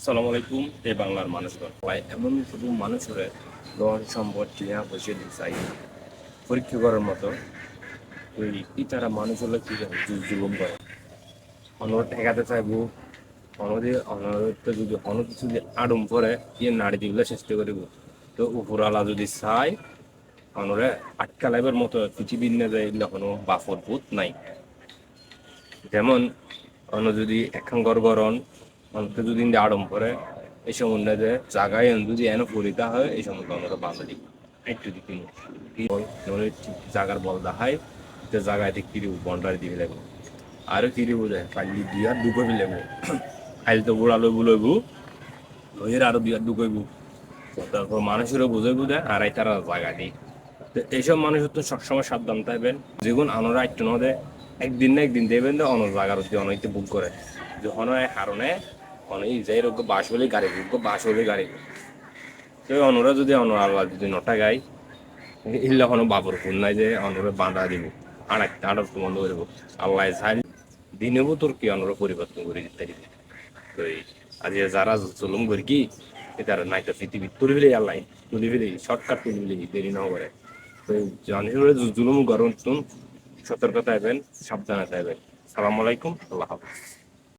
আসসালামু আলাইকুম। এই বাংলার মানুষজন প্রায় এমন শুধু মানুষের ধন সম্পদ টিয়া পয়সা চাই পরীক্ষা করার মতো ওই তারা মানুষ হলে কি জুলুম করে অনর ঠেকাতে চাইবো অনদে অনরতে যদি অন্য কিছু যদি আডম করে ইয়ে নাড়ি দিগুলো চেষ্টা করিব তো উপরালা যদি চাই অনরে আটকা লাইবার মতো পৃথিবীর না যায় এগুলো কোনো বাফর ভূত নাই। যেমন অন্য যদি এখন গড়গড়ন অন্ত যদি আড়ম করে এই সময় যে জায়গায় যদি এনে পরিতা হয় এই সময় আমরা বাঙালি একটু দিকে জায়গার বল দেখায় যে জায়গায় কিরি বন্ডারি দিবি লাগবে আরো কিরি বোঝায় পাল্লি বিয়ার ঢুকবি লাগবে খাইল তো বুড়ালো বুলবু লইয়ের আরো বিয়ার ঢুকবু তারপর মানুষেরও বুঝে বুঝে আর এই তারা জায়গা দিই। তো এইসব মানুষ তো সবসময় সাবধান থাকবেন যেগুন আনোরা একটু নদে একদিন না একদিন দেবেন যে অন্য জায়গার অনেকটা বুক করে যখন হারণে অনেক যাই রোগ বাস হলে গাড়ি বুক বাস হলে গাড়ি তো অনরা যদি অন্য আল্লাহ যদি নটা গাই ইল্লা কোনো বাবর ফুল নাই যে অনরে বাঁধা দিব আড়ার বন্ধ করে দেবো আল্লাহ চাই দিনেও তোর কি অনরা পরিবর্তন করে দিতে দিবে। তো আজ যারা জুলুম করি কি তারা নাই তো পৃথিবী তুলি ফেলে আল্লাহ তুলি ফেলে শর্টকাট তুলি ফেলে দেরি না করে। তো জানিস জুলুম গরম সতর্কতা থাকবেন সাবধানে থাকবেন। সালাম আলাইকুম, আল্লাহ হাফিজ।